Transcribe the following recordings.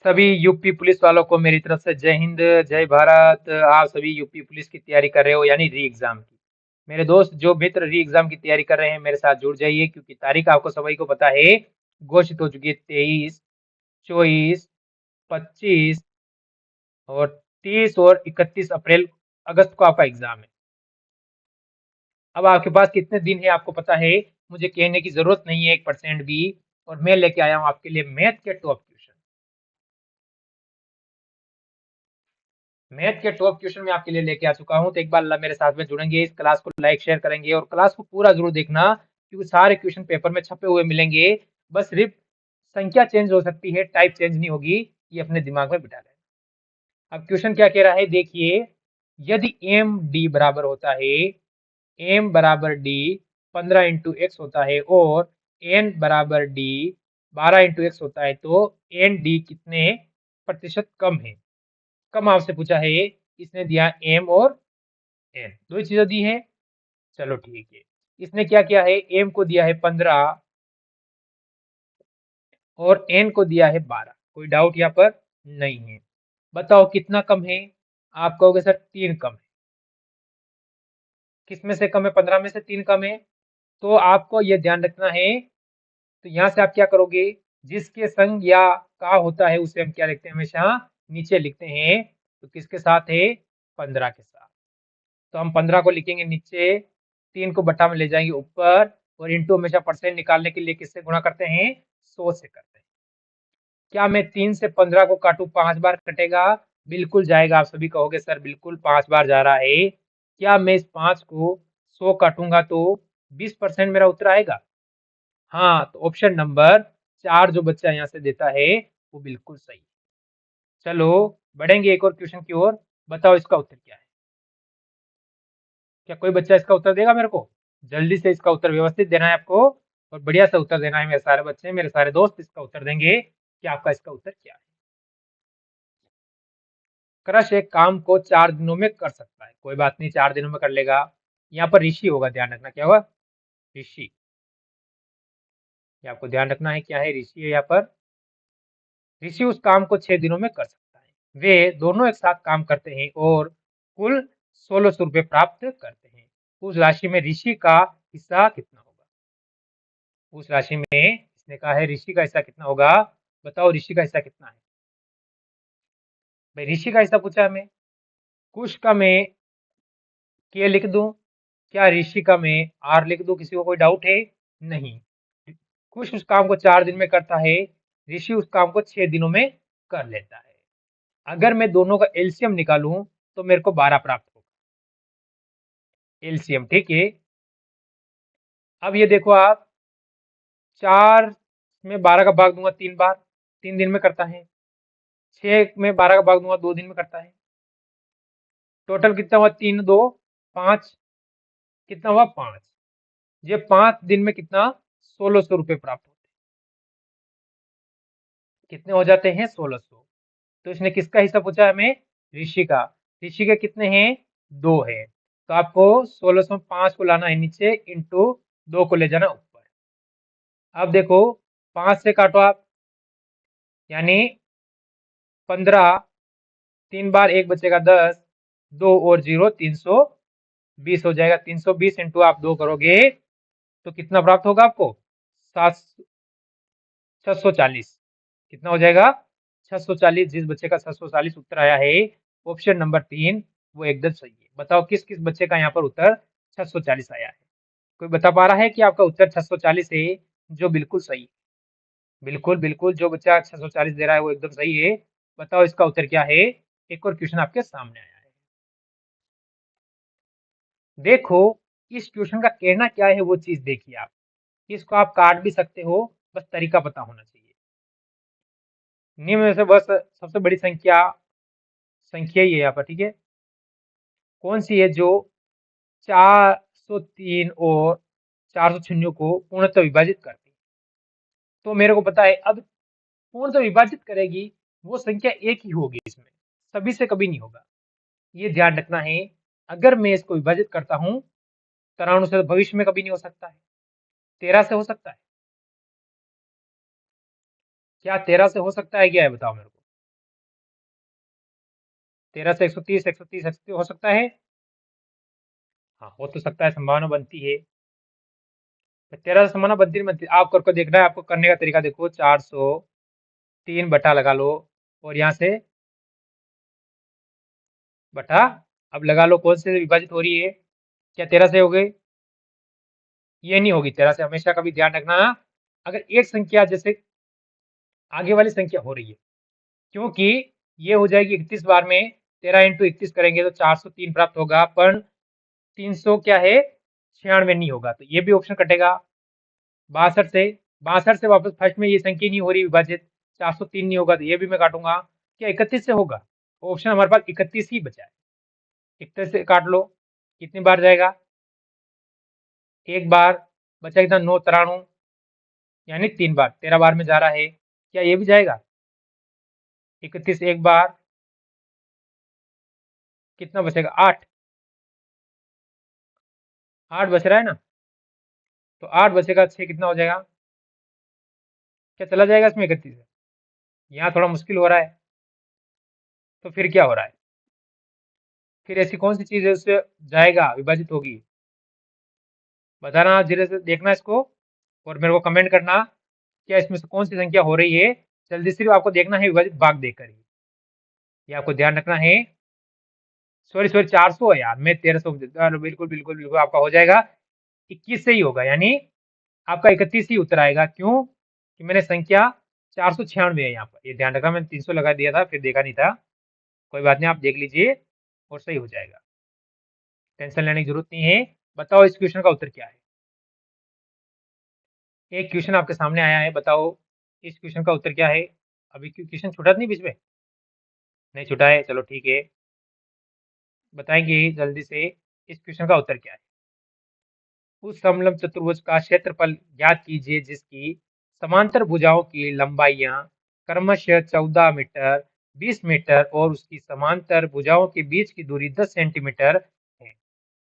सभी UP police वालों को मेरी तरफ से जय हिंद, जय भारत। आप सभी यूपी पुलिस की तैयारी कर रहे हो, यानी री एग्जाम की। मेरे दोस्त जो मित्र री एग्जाम की तैयारी कर रहे हैं, मेरे साथ जुड़ जाइए, क्योंकि तारीख आपको सभी को पता है, घोषित हो चुकी है। 23, 24, 25 और 30 और 31 अगस्त को आपका एग्जाम है। अब आपके पास कितने दिन है आपको पता है, मुझे कहने की जरूरत नहीं है 1% भी। और मैं लेके आया हूं आपके लिए मैथ के टॉप क्वेश्चन। मैथ के टॉप क्वेश्चन में आपके लिए लेके आ चुका हूं, तो एक बार मेरे साथ में जुड़ेंगे, इस क्लास को लाइक शेयर करेंगे और क्लास को पूरा जरूर देखना, क्योंकि सारे क्वेश्चन पेपर में छपे हुए मिलेंगे। बस सिर्फ संख्या चेंज हो सकती है, टाइप चेंज नहीं होगी। ये अपने दिमाग में बिठा लें। अब क्वेश्चन क्या कह रहा है देखिए, यदि एम डी बराबर होता है, एम बराबर डी 15 × x होता है और एन बराबर डी 12 × x होता है, तो एन डी कितने प्रतिशत कम है। कम आपसे पूछा है। इसने दिया एम और एन, दो ही चीजें दी है। चलो ठीक है। इसने क्या किया है, एम को दिया है 15 और एन को दिया है 12। कोई डाउट यहाँ पर नहीं है। बताओ कितना कम है। आप कहोगे सर 3 कम है। किस में से कम है, 15 में से 3 कम है। तो आपको यह ध्यान रखना है। तो यहाँ से आप क्या करोगे, जिसके संग या का होता है उसे हम क्या लिखते हैं, हमेशा नीचे लिखते हैं। तो किसके साथ है, 15 के साथ। तो हम 15 को लिखेंगे नीचे, 3 को बटा में ले जाएंगे ऊपर, और इंटू हमेशा परसेंट निकालने के लिए किससे गुणा करते हैं, 100 से करते हैं। क्या मैं 3 से 15 को काटूं, 5 बार कटेगा। बिल्कुल जाएगा। आप सभी कहोगे सर बिल्कुल 5 बार जा रहा है। क्या मैं इस 5 को 100 काटूंगा तो 20% मेरा उत्तर आएगा। हाँ, तो ऑप्शन नंबर 4 जो बच्चा यहाँ से देता है वो बिल्कुल सही। चलो बढ़ेंगे एक और क्वेश्चन की ओर। बताओ इसका उत्तर क्या है। क्या कोई बच्चा इसका उत्तर देगा मेरे को। जल्दी से इसका उत्तर व्यवस्थित देना है आपको, और बढ़िया से उत्तर देना है। मेरे सारे बच्चे, मेरे सारे दोस्त इसका उत्तर देंगे कि आपका इसका उत्तर क्या है। क्रश एक काम को 4 दिनों में कर सकता है। कोई बात नहीं, 4 दिनों में कर लेगा। यहाँ पर ऋषि होगा, ध्यान रखना क्या होगा, ऋषि। ये आपको ध्यान रखना है, क्या है, ऋषि है यहाँ पर। ऋषि उस काम को 6 दिनों में कर सकता है। वे दोनों एक साथ काम करते हैं और कुल 1600 रुपये प्राप्त करते हैं। उस राशि में ऋषि का हिस्सा कितना होगा। उस राशि में इसने कहा है ऋषि का हिस्सा कितना होगा। बताओ ऋषि का हिस्सा कितना है। भाई ऋषि का हिस्सा पूछा हमें। कुश का मैं के लिख दूं, क्या ऋषि का मैं आर लिख दूं, किसी को कोई डाउट है। नहीं। कुश उस काम को 4 दिन में करता है, ऋषि उस काम को 6 दिनों में कर लेता है। अगर मैं दोनों का एलसीएम निकालूं तो मेरे को 12 प्राप्त होगा। एलसीएम, ठीक है। अब ये देखो आप, 4 में 12 का भाग दूंगा 3 बार, 3 दिन में करता है। 6 में 12 का भाग दूंगा 2 दिन में करता है। टोटल कितना हुआ, 3 2 5, कितना हुआ 5। ये 5 दिन में कितना, 1600 रुपये प्राप्त होते हैं। कितने हो जाते हैं, 1600। तो इसने किसका हिस्सा पूछा है हमें, ऋषि का। ऋषि के कितने हैं, 2 है। तो आपको 1600 में 5 को लाना है नीचे, इंटू 2 को ले जाना ऊपर। अब देखो 5 से काटो आप, यानी 15, 3 बार 1 बचेगा 10, 2 और 0 320 हो जाएगा। 320 इंटू आप 2 करोगे तो कितना प्राप्त होगा आपको, 640। कितना हो जाएगा, 640। जिस बच्चे का 640 उत्तर आया है, ऑप्शन नंबर 3, वो एकदम सही है। बताओ किस किस बच्चे का यहाँ पर उत्तर 640 आया है। कोई बता पा रहा है कि आपका उत्तर 640 है, जो बिल्कुल सही है। बिल्कुल बिल्कुल, जो बच्चा 640 दे रहा है वो एकदम सही है। बताओ इसका उत्तर क्या है। एक और क्वेश्चन आपके सामने आया है। देखो इस क्वेश्चन का कहना क्या है, वो चीज देखिए आप। इसको आप काट भी सकते हो, बस तरीका पता होना चाहिए। निम्न में से बस सबसे बड़ी संख्या ही है यहाँ पर, ठीक है। कौन सी है जो 403 और 406 को पूर्णतः विभाजित करती है। तो मेरे को पता है, अब पूर्णतः विभाजित करेगी वो संख्या एक ही होगी, इसमें सभी से कभी नहीं होगा। ये ध्यान रखना है। अगर मैं इसको विभाजित करता हूं 93 से, तो भविष्य में कभी नहीं हो सकता है। 13 से हो सकता है। क्या 13 से हो सकता है, क्या है बताओ मेरे को। 13 से 130, 130, 130 हो सकता है। हाँ, हो तो सकता है, संभावना बनती है। 13 से संभावना बनती नहीं बनती, आप करके देखना है। आपको करने का तरीका देखो, 400 3 बटा लगा लो, और यहाँ से बटा, अब लगा लो कौन से विभाजित हो रही है, क्या 13 से हो गई? ये नहीं होगी 13 से, हमेशा कभी ध्यान रखना। अगर एक संख्या जैसे आगे वाली संख्या हो रही है, क्योंकि ये हो जाएगी 31 बार में, 13 इंटू 31 करेंगे तो 403 प्राप्त होगा, पर 300 क्या है, 96 नहीं होगा, तो ये भी ऑप्शन कटेगा। 62 से वापस फर्स्ट में ये संख्या नहीं हो रही विभाजित, 403 नहीं होगा, तो ये भी मैं काटूंगा। क्या 31 से होगा? ऑप्शन हमारे पास 31 ही बचा है। 31 से काट लो, कितनी बार जाएगा? एक बार बचा, कितना, 993, यानी 3 बार, 13 बार में जा रहा है। क्या ये भी जाएगा? 31 एक बार, कितना बचेगा? 8 बच रहा है ना, तो 8 बचेगा, 6 कितना हो जाएगा? क्या चला जाएगा इसमें 31 से? यहाँ थोड़ा मुश्किल हो रहा है, तो फिर क्या हो रहा है? फिर ऐसी कौन सी चीज है उससे जाएगा, विभाजित होगी? बताना, धीरे से देखना इसको, और मेरे को कमेंट करना, क्या इसमें से कौन सी संख्या हो रही है। जल्दी, सिर्फ आपको देखना है विभाजित भाग देकर ही, ये आपको ध्यान रखना है। सॉरी सॉरी, 400 है यार, मैं 1300, बिल्कुल बिल्कुल बिल्कुल आपका हो जाएगा, 21 से ही होगा, यानी आपका 31 ही उत्तर आएगा। क्यों कि मैंने संख्या 496 है यहाँ पर, ये ध्यान रखना, मैंने 300 लगा दिया था, फिर देखा नहीं था। कोई बात नहीं, आप देख लीजिए और सही हो जाएगा, टेंशन लेने की जरूरत नहीं है। बताओ इस क्वेश्चन का उत्तर क्या है? एक क्वेश्चन आपके सामने आया है, बताओ इस क्वेश्चन का उत्तर क्या है? अभी क्वेश्चन छूटा तो नहीं बीच में? नहीं छूटा है, चलो ठीक है, बताएंगे जल्दी से। इस क्वेश्चन का उत्तर क्या है? उस समलंब चतुर्भुज का क्षेत्रफल ज्ञात कीजिए जिसकी समांतर भुजाओं की लंबाइयां क्रमशः 14 मीटर, 20 मीटर और उसकी समांतर भुजाओं के बीच की दूरी 10 सेंटीमीटर है।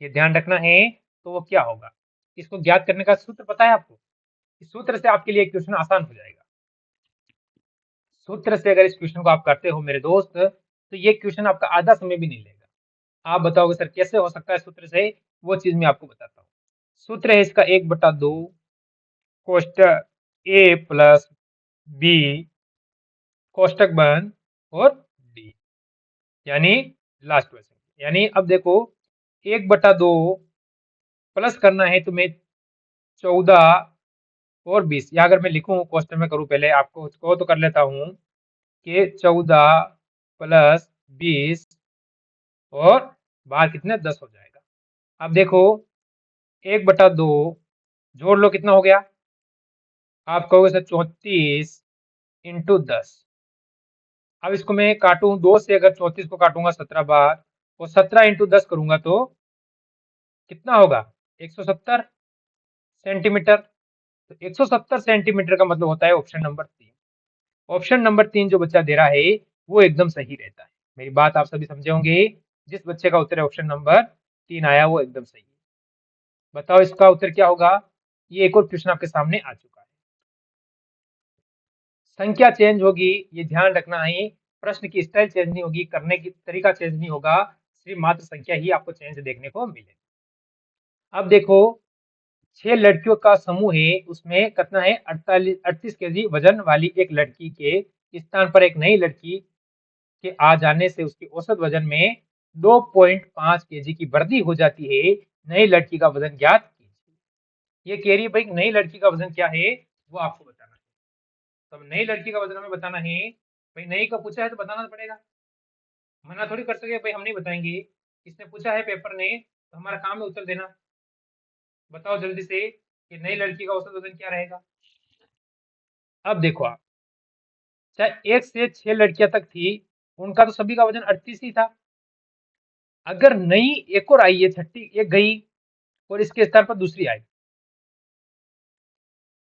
ये ध्यान रखना है। तो वो क्या होगा? इसको ज्ञात करने का सूत्र पता है आपको? इस सूत्र से आपके लिए क्वेश्चन आसान हो जाएगा। सूत्र से अगर इस क्वेश्चन को आप करते हो मेरे दोस्त, तो ये क्वेश्चन आपका आधा समय भी नहीं लेगा। आप बताओगे सर कैसे हो सकता है सूत्र से, वो चीज मैं आपको बताता हूँ। सूत्र है इसका 1/2 कोष्टक ए प्लस बी कोष्टक बंद और डी, यानी लास्ट क्वेश्चन, यानी अब देखो 1/2 प्लस करना है तुम्हें 14 और 20, या अगर मैं लिखूं क्वेश्चन में करूं, पहले आपको उसको तो कर लेता हूं कि 14 प्लस 20 और बाहर कितने 10 हो जाएगा। अब देखो 1/2 जोड़ लो, कितना हो गया? आप कहोगे सर 34 इंटू 10। अब इसको मैं काटूं 2 से, अगर 34 को काटूंगा 17 बार, और 17 इंटू 10 करूंगा तो कितना होगा? 170 सेंटीमीटर। तो 170 सेंटीमीटर का मतलब होता है ऑप्शन नंबर 3। ऑप्शन नंबर 3 जो बच्चा दे रहा है वो एकदम सही रहता है। मेरी बात आप सभी समझे होंगे, जिस बच्चे का उत्तर है ऑप्शन नंबर 3 आया वो एकदम सही है। बताओ इसका उत्तर क्या होगा? ये एक और क्वेश्चन आपके सामने आ चुका है। संख्या चेंज होगी, ये ध्यान रखना है। प्रश्न की स्टाइल चेंज नहीं होगी, करने की तरीका चेंज नहीं होगा, सिर्फ मात्र संख्या ही आपको चेंज देखने को मिलेगी। अब देखो 6 लड़कियों का समूह है, उसमें कितना है, 38 केजी वजन वाली एक लड़की के स्थान पर एक नई लड़की के आ जाने से उसके औसत वजन में 2.5 केजी की वृद्धि हो जाती है। नई लड़की का वजन ज्ञात कीजिए। ये कह रही है भाई नई लड़की का वजन क्या है, वो आपको बताना है। तो अब नई लड़की का वजन हमें बताना है, भाई नई का पूछा है तो बताना पड़ेगा, मना थोड़ी कर सके भाई हम नहीं बताएंगे। इसने पूछा है पेपर ने, तो हमारा काम है उत्तर देना। बताओ जल्दी से कि नई लड़की का औसत वजन क्या रहेगा। अब देखो आप, चाहे 1 से 6 लड़कियां तक थी, उनका तो सभी का वजन 38 ही था। अगर नई एक और आई है, 30 एक गई और इसके स्थान पर दूसरी आई,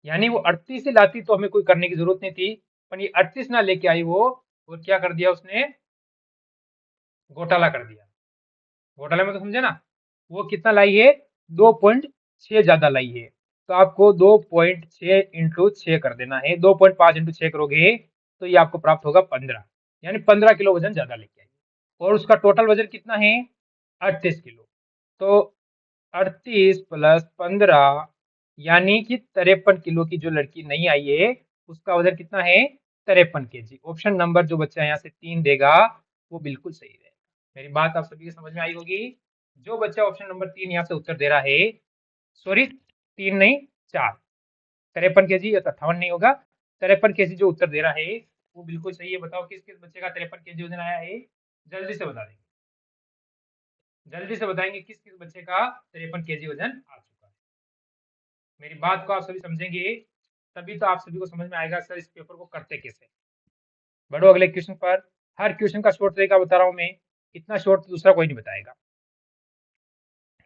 यानी वो 38 ही लाती तो हमें कोई करने की जरूरत नहीं थी, पर ये 38 ना लेके आई वो, और क्या कर दिया उसने, घोटाला कर दिया। घोटाले में तो समझे ना, वो कितना लाई है, 2.6 ज्यादा लाई है। तो आपको 2.6 इंटू 6 कर देना है, 2.5 इंटू 6 करोगे तो ये आपको प्राप्त होगा 15, यानी 15 किलो वजन ज्यादा लेके आई। और उसका टोटल वजन कितना है 38 किलो। तो 38 प्लस 15 यानी कि 53 किलो की जो लड़की नहीं आई है उसका वजन कितना है 53 केजी। ऑप्शन नंबर जो बच्चा यहाँ से 3 देगा वो बिल्कुल सही रहेगा। मेरी बात आप सभी को समझ में आई होगी। जो बच्चा ऑप्शन नंबर 3 यहाँ से उत्तर दे रहा है, सॉरी 3 नहीं 4, 53 केजी या 58 नहीं होगा, 53 केजी जो उत्तर दे रहा है वो बिल्कुल सही है। बताओ किस किस बच्चे का 53 केजी वजन आया है, जल्दी से बता देंगे, जल्दी से बताएंगे किस किस बच्चे का 53 केजी वजन आ चुका है। मेरी बात को आप सभी समझेंगे तभी तो आप सभी को समझ में आएगा सर इस पेपर को करते कैसे। बढ़ो अगले क्वेश्चन पर। हर क्वेश्चन का शॉर्ट तरीका बता रहा हूं मैं, इतना शॉर्ट दूसरा कोई नहीं बताएगा।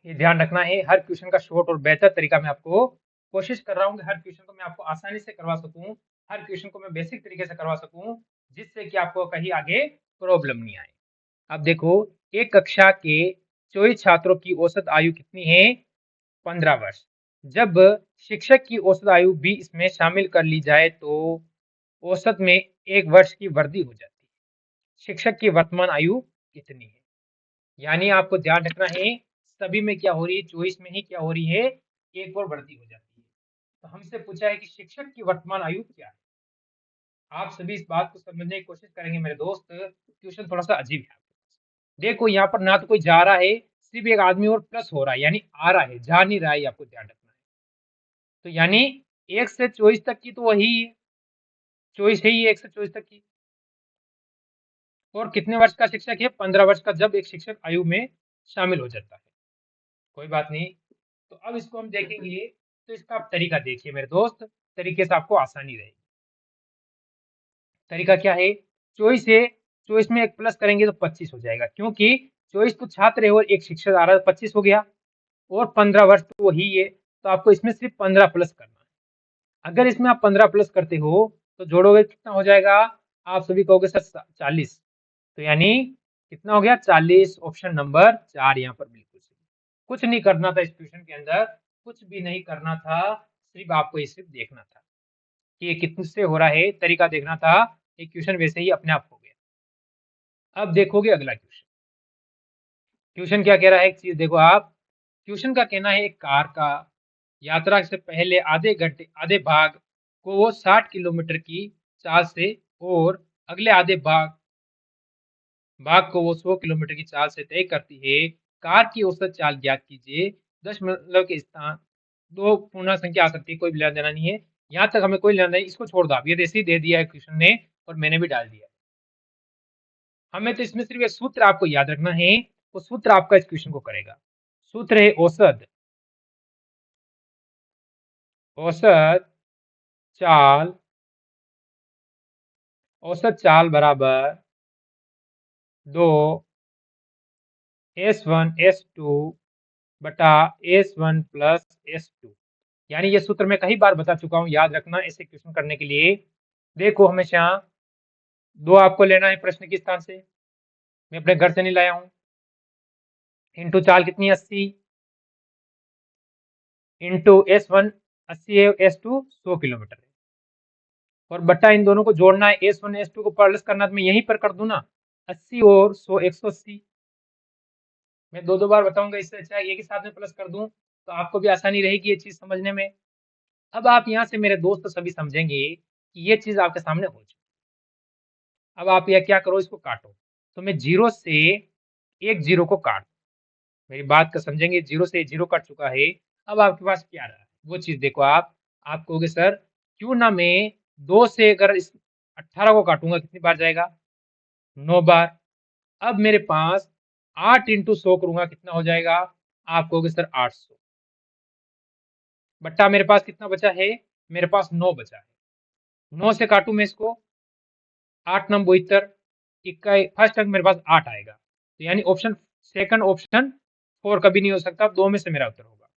ये ध्यान रखना है, हर क्वेश्चन का शॉर्ट और बेहतर तरीका मैं आपको कोशिश कर रहा हूँ कि हर क्वेश्चन को मैं आपको आसानी से करवा सकूं, हर क्वेश्चन को मैं बेसिक तरीके से करवा सकूं, जिससे कि आपको कहीं आगे प्रॉब्लम नहीं आए। अब देखो, एक कक्षा के 24 छात्रों की औसत आयु कितनी है 15 वर्ष। जब शिक्षक की औसत आयु भी इसमें शामिल कर ली जाए तो औसत में 1 वर्ष की वृद्धि हो जाती है। शिक्षक की वर्तमान आयु कितनी है? यानी आपको ध्यान रखना है सभी में क्या हो रही है, 24 में ही क्या हो रही है, एक और वृद्धि हो जाती है। तो हमसे पूछा है कि शिक्षक की वर्तमान आयु क्या है। आप सभी इस बात को समझने की कोशिश करेंगे मेरे दोस्त, क्वेश्चन थोड़ा सा अजीब है। देखो यहाँ पर ना तो कोई जा रहा है, सिर्फ एक आदमी और प्लस हो रहा है, यानी आ रहा है, जा नहीं रहा है, आपको ध्यान रखना है। तो यानी 1 से 24 तक की तो वही है, 24 है ही 1 से 24 तक की। और कितने वर्ष का शिक्षक है 15 वर्ष का, जब एक शिक्षक आयु में शामिल हो जाता है। कोई बात नहीं। तो अब इसको हम देखेंगे, तो इसका आप तरीका देखिए मेरे दोस्त, तरीके से आपको आसानी रहेगी। तरीका क्या है, 24 है, 24 में एक प्लस करेंगे तो 25 हो जाएगा, क्योंकि 24 तो छात्र है और एक शिक्षक आ रहा है, 25 हो गया। और 15 वर्ष तो वही है, तो आपको इसमें सिर्फ 15 प्लस करना है। अगर इसमें आप 15 प्लस करते हो तो जोड़ोगे कितना हो जाएगा, आप सभी कहोगे सर 40। तो यानी कितना हो गया 40। ऑप्शन नंबर 4 यहाँ पर बिल्कुल सही। कुछ नहीं करना था इस क्वेश्चन के अंदर, कुछ भी नहीं करना था, सिर्फ आपको ये सिर्फ देखना था कि ये कितने से हो रहा है, तरीका देखना था। ये क्वेश्चन वैसे ही अपने आप हो गया। अब देखोगे अगला क्वेश्चन। क्वेश्चन क्या कह रहा है, एक चीज देखो आप। क्वेश्चन का कहना है एक कार का यात्रा से पहले आधे घंटे आधे भाग को वो 60 किलोमीटर की चाल से और अगले आधे भाग को वो 100 किलोमीटर की चाल से तय करती है। कार की औसत चाल ज्ञात कीजिए। दशमलव के स्थान दो पूर्ण संख्या आ सकती है, कोई भी लेना देना नहीं है। यहाँ तक हमें कोई लेना नहीं, इसको छोड़ दो आप, ये ऐसे ही दे दिया है क्वेश्चन ने और मैंने भी डाल दिया। हमें तो इसमें सिर्फ एक सूत्र आपको याद रखना है, वो सूत्र आपका इस क्वेश्चन को करेगा। सूत्र है औसत, औसत चाल, औसत चाल बराबर 2 S1 S2 बटा S1 प्लस S2। यानी ये सूत्र मैं कई बार बता चुका हूं, याद रखना ऐसे क्वेश्चन करने के लिए। देखो हमेशा 2 आपको लेना है प्रश्न के स्थान से, मैं अपने घर से नहीं लाया हूं। इंटू चाल कितनी 80, इंटू S1 80 है, S2 100 किलोमीटर है, और बट्टा इन दोनों को जोड़ना है, S1 S2 को प्लस करना तो मैं यहीं पर कर दूं ना, 80 और 100 180। मैं दो दो बार बताऊंगा, इससे अच्छा एक ही साथ में प्लस कर दूं तो आपको भी आसानी रहेगी ये चीज समझने में। अब आप यहाँ से मेरे दोस्त सभी समझेंगे कि ये चीज आपके सामने हो चुकी। अब आप यह क्या करो, इसको काटो। तो मैं 0 से एक 0 को काट, मेरी बात का समझेंगे, 0 से 0 कट चुका है। अब आपके पास क्या रहा वो चीज देखो आप कहोगे सर क्यों ना मैं 2 से अगर इस 18 को काटूंगा कितनी बार जाएगा 9 बार। अब मेरे पास 8 इंटू 100 करूंगा कितना हो जाएगा, आप कहोगे सर 800। बट्टा मेरे पास कितना बचा है, मेरे पास 9 बचा है। 9 से काटू मैं इसको, 8 9 72, इक्का फर्स्ट अंक मेरे पास 8 आएगा। तो यानी ऑप्शन सेकंड ऑप्शन 4 कभी नहीं हो सकता, 2 में से मेरा उत्तर होगा।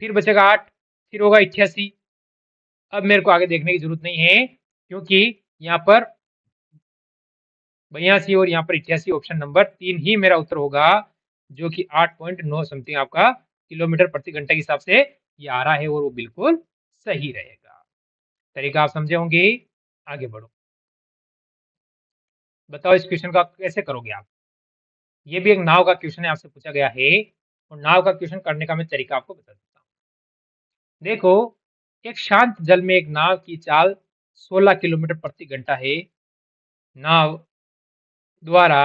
फिर बचेगा 8, फिर होगा 88। अब मेरे को आगे देखने की जरूरत नहीं है, क्योंकि यहाँ पर 82 और यहाँ पर 88, ऑप्शन नंबर 3 ही मेरा उत्तर होगा, जो कि 8.9 समथिंग आपका किलोमीटर प्रति घंटे के हिसाब से ये आ रहा है, और वो बिल्कुल सही रहेगा। तरीका आप समझे होंगे। आगे बढ़ो, बताओ इस क्वेश्चन का कैसे करोगे आप। ये भी एक नाव का क्वेश्चन है, आपसे पूछा गया है, और नाव का क्वेश्चन करने का मैं तरीका आपको बता देता हूँ। देखो, एक शांत जल में एक नाव की चाल 16 किलोमीटर प्रति घंटा है। नाव द्वारा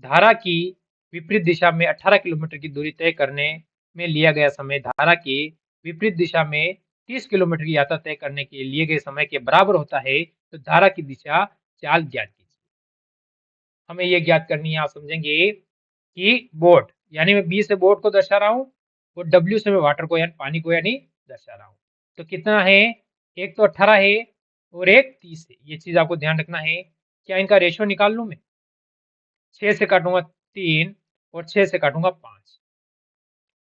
धारा की विपरीत दिशा में 18 किलोमीटर की दूरी तय करने में लिया गया समय धारा की विपरीत दिशा में 30 किलोमीटर की यात्रा तय करने के लिए गए समय के बराबर होता है, तो धारा की दिशा चाल ज्ञात कीजिए। हमें ये ज्ञात करनी है, आप समझेंगे कि बोट, यानी मैं बी से बोट को दर्शा रहा हूँ और डब्ल्यू से मैं वाटर को यानी पानी को यानी दर्शा रहा हूँ। तो कितना है, एक तो 18 है और एक 30 है, ये चीज आपको ध्यान रखना है। क्या इनका रेशियो निकाल लूं मैं? 6 से काटूंगा 3 और 6 से काटूंगा 5।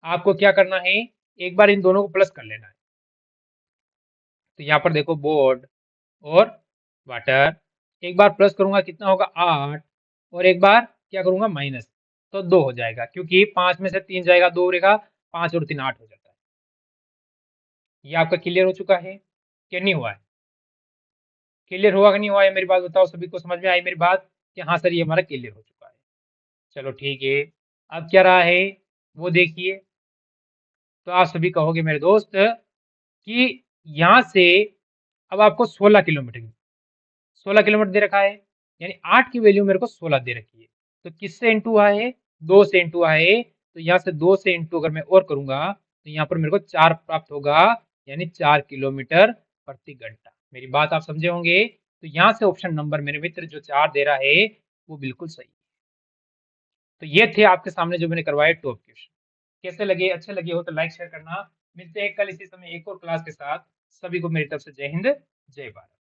आपको क्या करना है, एक बार इन दोनों को प्लस कर लेना है। तो यहाँ पर देखो बोर्ड और वाटर, एक बार प्लस करूंगा कितना होगा 8, और एक बार क्या करूंगा माइनस, तो 2 हो जाएगा, क्योंकि 5 में से 3 जाएगा 2 रहेगा, 5 और 3 8 हो जाता है। ये आपका क्लियर हो चुका है कि नहीं हुआ है? क्लियर हुआ कि नहीं हुआ है, मेरी बात बताओ, सभी को समझ में आई मेरी बात कि हाँ सर ये हमारा क्लियर हो चुका है? चलो ठीक है, अब क्या रहा है वो देखिए। तो आप सभी कहोगे मेरे दोस्त कि यहाँ से अब आपको 16 किलोमीटर 16 किलोमीटर दे रखा है, यानी 8 की वैल्यू मेरे को 16 दे रखी है। तो किससे इंटू हुआ है? 2 से इंटू हुआ है। तो यहाँ से 2 से इंटू अगर मैं और करूंगा तो यहाँ पर मेरे को 4 प्राप्त होगा, यानी 4 किलोमीटर प्रति घंटा। मेरी बात आप समझे होंगे। तो यहाँ से ऑप्शन नंबर मेरे मित्र जो 4 दे रहा है वो बिल्कुल सही है। तो ये थे आपके सामने जो मैंने करवाए टॉप क्वेश्चन। कैसे लगे? अच्छे लगे हो तो लाइक शेयर करना। मिलते हैं कल इसी समय एक और क्लास के साथ। सभी को मेरी तरफ से जय हिंद, जय भारत।